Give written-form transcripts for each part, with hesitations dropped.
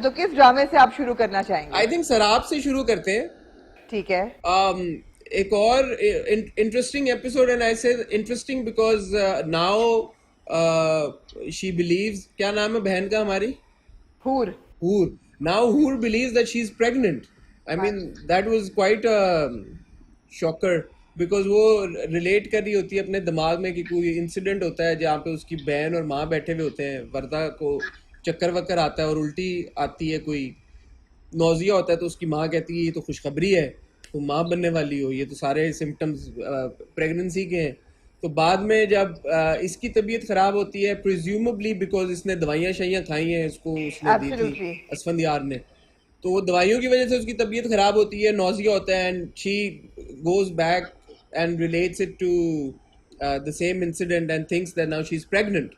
تو کس ڈرامے سے آپ شروع کرنا چاہیں گے؟ آئی تھنک سراب سے شروع کرتے ہیں. ٹھیک ہے. ایک اور انٹرسٹنگ ایپیسوڈ, اینڈ آئی سے interesting because now she believes, کیا نام ہے بہن کا ہماری, حور. Hoor. Now Hoor believes that she's pregnant. I ہاں mean, جی. that was quite a shocker because وہ ریلیٹ کر رہی ہوتی ہے اپنے دماغ میں کہ کوئی انسیڈنٹ ہوتا ہے جہاں پہ اس کی بہن اور ماں بیٹھے ہوئے ہوتے ہیں, وردہ کو چکر وکر آتا ہے اور الٹی آتی ہے, کوئی نوزیا ہوتا ہے, تو اس کی ماں کہتی ہے یہ تو خوشخبری ہے, تم ماں بننے والی ہو, یہ تو سارے سمٹمز پریگننسی کے ہیں. تو بعد میں جب اس کی طبیعت خراب ہوتی ہے, پریزیومبلی بیکاز اس نے دوائیاں شائیاں کھائی ہیں, اس کو اس نے دی تھی ایبسلیوٹلی. اسفندیار نے, تو وہ دوائیوں کی وجہ سے اس کی طبیعت خراب ہوتی ہے, نوزیا ہوتا ہے, and she goes back and relates it to the same incident and thinks that now she is pregnant.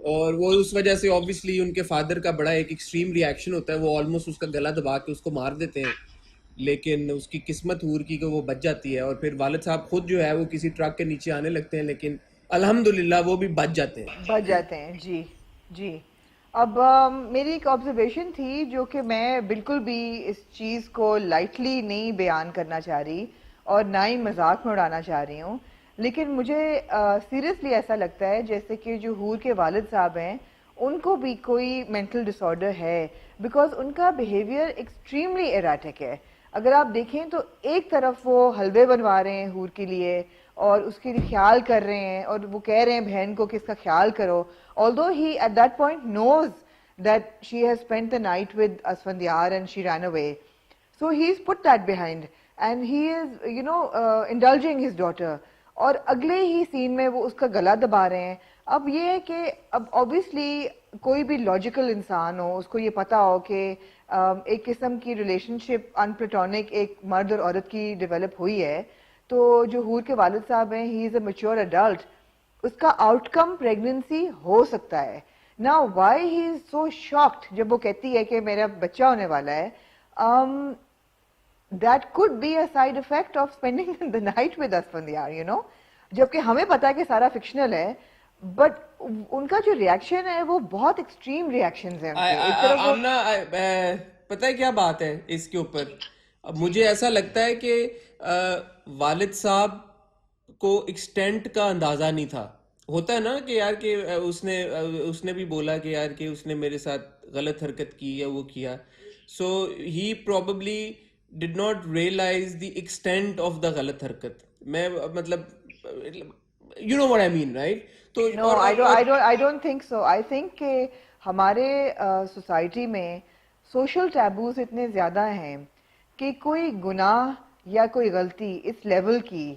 اور وہ اس وجہ سے آبویسلی ان کے فادر کا بڑا ایک ایکسٹریم ریئیکشن ہوتا ہے, وہ آلموسٹ اس کا گلا دبا کے اس کو مار دیتے ہیں, لیکن اس کی قسمت حور کی کہ وہ بچ جاتی ہے, اور پھر والد صاحب خود جو ہے وہ کسی ٹرک کے نیچے آنے لگتے ہیں, لیکن الحمدللہ وہ بھی بچ جاتے ہیں. بچ جاتے ہیں. جی جی. اب میری ایک آبزرویشن تھی جو کہ میں بالکل بھی اس چیز کو لائٹلی نہیں بیان کرنا چاہ رہی اور نہ ہی مذاق میں اڑانا چاہ رہی ہوں, لیکن مجھے سیریسلی ایسا لگتا ہے جیسے کہ جو حور کے والد صاحب ہیں ان کو بھی کوئی مینٹل ڈس آرڈر ہے, بیکاز ان کا بیہیویئر ایکسٹریملی ایراٹک ہے. اگر آپ دیکھیں تو ایک طرف وہ حلوے بنوا رہے ہیں حور کے لیے اور اس کے لیے خیال کر رہے ہیں, اور وہ کہہ رہے ہیں بہن کو کہ اس کا خیال کرو, although he at that point knows that she has spent the night with Asfandyar and she ran away. So he's put that behind and he is, indulging his daughter. اور اگلے ہی سین میں وہ اس کا گلا دبا رہے ہیں. اب یہ ہے کہ اب obviously کوئی بھی لاجیکل انسان ہو اس کو یہ پتا ہو کہ ایک قسم کی ریلیشن شپ ان پلیٹونک ایک مرد اور عورت کی ڈیولپ ہوئی ہے, تو جو حور کے والد صاحب ہیں ہی از اے میچور ایڈلٹ, اس کا آؤٹ کم پریگننسی ہو سکتا ہے. نا why he is so shocked جب وہ کہتی ہے کہ میرا بچہ ہونے والا ہے, that could be a side effect of spending the night with Asfandyar, جبکہ ہمیں پتا ہے کہ سارا فکشنل ہے, بٹ ان کا جو ریئیکشن ہے وہ بہت ایکسٹریم ریئیکشنز ہیں ان کے. ایک طرف وہ آمنا, پتہ ہے کیا بات ہے اس کے اوپر, مجھے ایسا لگتا ہے کہ والد صاحب کو ایکسٹینٹ کا اندازہ نہیں تھا. ہوتا ہے نا کہ یار کہ اس نے بھی بولا کہ یار کہ اس نے میرے ساتھ غلط حرکت کی یا وہ کیا, so he probably did not realise the extent of the غلط حرکت. میں مطلب you know what I mean right. تو No, I don't think so. I think کہ ہمارے سوسائٹی میں سوشل ٹیبوز اتنے زیادہ ہیں کہ کوئی گناہ یا کوئی غلطی اس لیول کی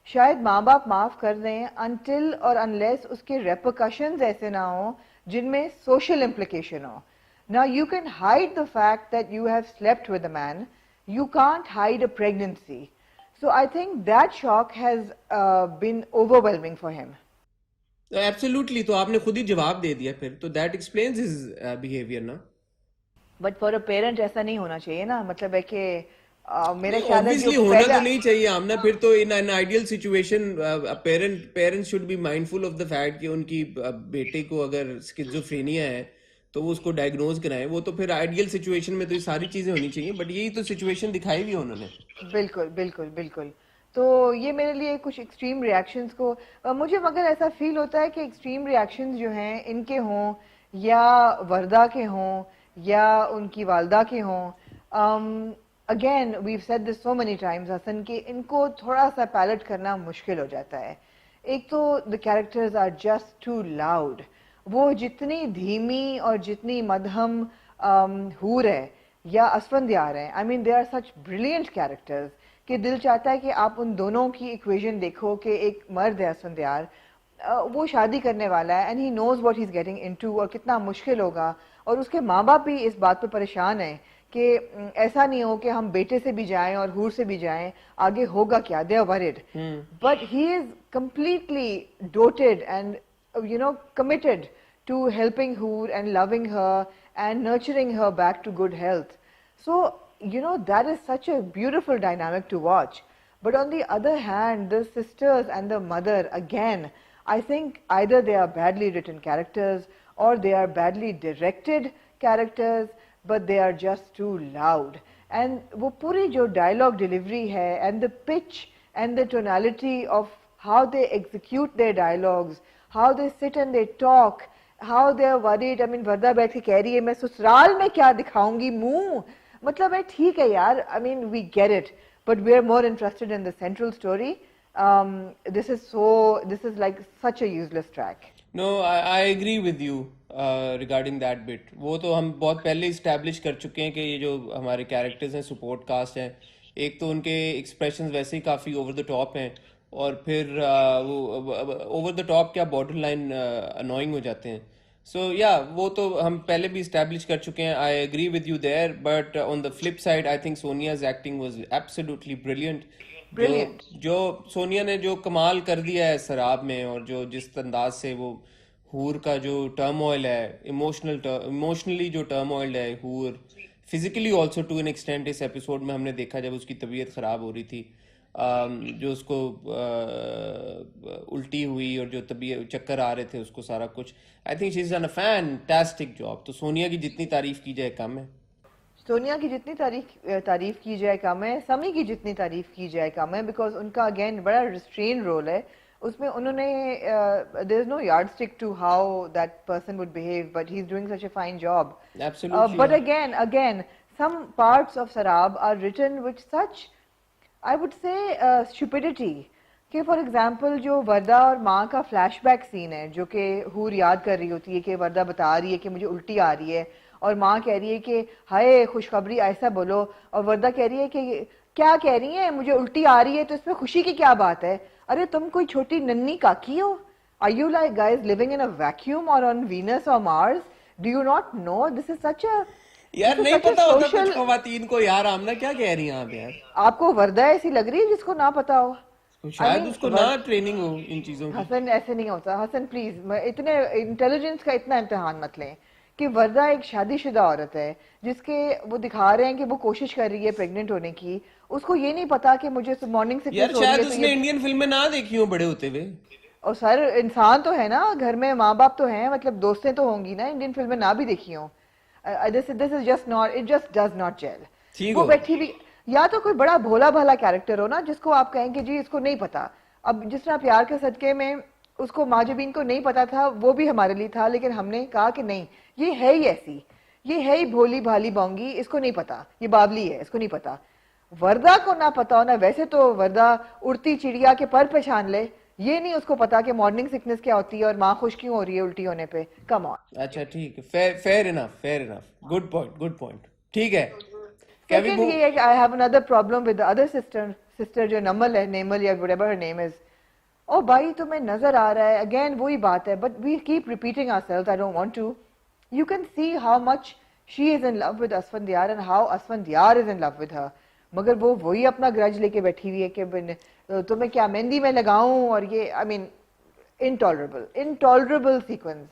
شاید ماں باپ معاف کر دیں انٹل اور انلیس اس کے ریپرکشنز ایسے نہ ہوں جن میں social implication who. Now you can hide the fact that you have slept with a man. You can't hide a pregnancy. So I think that shock has been overwhelming for him. Absolutely, تو آپ نے خود ہی جواب دے دیا پھر, تو that explains his behaviour نا. But for a parent ایسا نہیں ہونا چاہیے نا, مطلب ہے کہ میرا نہیں, خیال ہے جو obviously ہونا پہلا تو نہیں چاہیے آمنا, پھر تو in an ideal situation parents should be mindful of the fact کہ ان کی بیٹے کو اگر اسکیزوفرینیا ہے تو وہ اس کو ڈائگنوز کرائیں. وہ تو پھر آئیڈیل سچویشن میں تو یہ ساری چیزیں ہونی چاہیے, بٹ یہی تو سچویشن دکھائی بھی انہوں نے. بالکل بالکل بالکل. تو یہ میرے لیے کچھ ایکسٹریم ریئیکشنز کو مجھے مگر ایسا فیل ہوتا ہے کہ ایکسٹریم ریئیکشنز جو ہیں ان کے ہوں یا وردہ کے ہوں یا ان کی والدہ کے ہوں, again we've said this so many times Hasan, کہ ان کو تھوڑا سا پیلٹ کرنا مشکل ہو جاتا ہے. ایک تو the characters are just too loud. وہ جتنی دھیمی اور جتنی مدھم حور ہے یا اسفندیار ہیں, I mean they are such brilliant characters کہ دل چاہتا ہے کہ آپ ان دونوں کی ایکویژن دیکھو کہ ایک مرد ہے اسفندیار, وہ شادی کرنے والا ہے and he knows what he is getting into, اور کتنا مشکل ہوگا, اور اس کے ماں باپ بھی اس بات پہ پریشان ہیں کہ ایسا نہیں ہو کہ ہم بیٹے سے بھی جائیں اور حور سے بھی جائیں, آگے ہوگا کیا, they are weird. But he is completely doted and committed to helping her and loving her and nurturing her back to good health. So, that is such a beautiful dynamic to watch. But on the other hand, the sisters and the mother, again, I think either they are badly written characters or they are badly directed characters. but they are just too loud. And وہ پوری جو dialogue delivery ہے and the pitch and the tonality of how they execute their dialogues, how they sit and they talk, how they are worried. I mean Warda بیٹھ کے کہہ رہی ہے میں سسرال میں کیا دکھاؤں گی منہ, مطلب ہے ٹھیک ہے یار, I mean we get it, but we are more interested in the central story. This is like such a useless track. No, I agree with you regarding that bit. وہ تو ہم بہت پہلے اسٹیبلش کر چکے ہیں کہ یہ جو ہمارے کیریکٹرز ہیں سپورٹ کاسٹ ہیں, ایک تو ان کے ایکسپریشنز ویسے ہی کافی اوور دا ٹاپ ہیں, اور پھر وہ اوور دا ٹاپ کیا بارڈر لائن انوائنگ ہو جاتے ہیں. سو یا وہ تو ہم پہلے بھی اسٹیبلش کر چکے ہیں. I agree with you there, but on the flip side I think Sonia's acting was absolutely brilliant. جو سونیا نے جو کمال کر دیا ہے سراب میں, اور جو جس انداز سے وہ ہور کا جو ٹرم آئل ہے, ایموشنلی جو ٹرم آئل ہے her, physically also to an extent. اس ایپیسوڈ میں ہم نے دیکھا جب اس کی طبیعت خراب ہو رہی تھی, جو اس کو الٹی ہوئی اور جو طبیعت چکر آ رہے تھے اس کو سارا کچھ, I think she is done a fantastic job. تو سونیا کی جتنی تعریف کی جائے کم ہے. سونیا کی جتنی تعریف کی جائے کم ہے, سمی کی جتنی تعریف کی جائے کم ہے, بیکاز ان کا اگین بڑا ریسٹرین رول ہے اس میں. انہوں نے there is no yardstick to how that person would behave, but he is doing such a fine job. But again some parts of Sarab are written with such I would say stupidity. کہ for example جو وردہ اور ماں کا flash back سین ہے جو کہ حور یاد کر رہی ہوتی ہے کہ وردہ بتا رہی ہے کہ مجھے الٹی آ رہی ہے, اور ماں کہہ رہی ہے کہ ہائے خوشخبری ایسا بولو, اور وردہ کہہ رہی ہے کہ کیا کہہ رہی ہیں مجھے الٹی آ رہی ہے تو اس میں خوشی کی کیا بات ہے, ارے تم کوئی چھوٹی ننی کاکی ہو. Are you like guys living in a vacuum or on Venus or Mars? Do you not know this is such a یار نہیں پتا ہوتا کچھ خواتین کو. یار آمنہ کیا کہہ رہی ہیں آپ یار؟ آپ کو وردہ ایسی لگ رہی ہے جس کو نہ پتا ہو, شاید اس کو نہ ٹریننگ ہو ان چیزوں کی. حسن ایسے نہیں ہوتا. حسن پلیز اتنے انٹیلیجنس کا اتنا امتحان مت لیں کہ وردہ ایک شادی شدہ عورت ہے جس کے وہ دکھا رہے ہیں کہ وہ کوشش کر رہی ہے پریگننٹ ہونے کی, اس کو یہ نہیں پتا کہ مجھے مارننگ سکنس ہو رہی ہے. شاید اس نے انڈین فلمیں نہ دیکھی ہوں بڑے ہوتے ہوئے. اور سر انسان تو ہے نا, گھر میں ماں باپ تو ہیں, مطلب دوستیں تو ہوں گی نا, انڈین فلمیں نہ بھی دیکھی ہوں. This is just not, it just does not gel. وہ بیٹھی بھی, یا تو کوئی بڑا بھولا بھالا کیریکٹر ہو نا جس کو آپ کہیں کہ جی اس کو نہیں پتا. اب جس طرح پیار کے صدقے میں اس کو ماجبین کو نہیں پتا تھا, وہ بھی ہمارے لیے تھا, لیکن ہم نے کہا کہ نہیں یہ ہے ہی ایسی, یہ ہے ہی بھولی بھالی بونگی, اس کو نہیں پتا, یہ بابلی ہے, اس کو نہیں پتا. وردہ کو نہ پتا ہونا, ویسے تو وردہ اڑتی چڑیا کے پر پہچان لے, یہ نہیں اس کو پتا کہ مارننگ سکنس کیا ہوتی ہے اور ماں خوش کیوں ہو رہی ہے الٹی ہونے پہ. کم آن. اچھا ٹھیک ہے, فیئر انف, گڈ پوائنٹ, ٹھیک ہے. Second, I have another problem with the other sister جو نمل ہے, نیمل یا whatever her name is. Oh بھائی تمہیں نظر آ رہا ہے, again وہی بات ہے, but we keep repeating ourselves, I don't want to. You can see how much she is in love with Asfandyar and how Asfandyar is in love with her. مگر وہ وہی اپنا گرج لے کے بیٹھی ہوئی ہے کہ تمہیں کیا مہندی میں لگاؤں, اور یہ I mean intolerable sequence.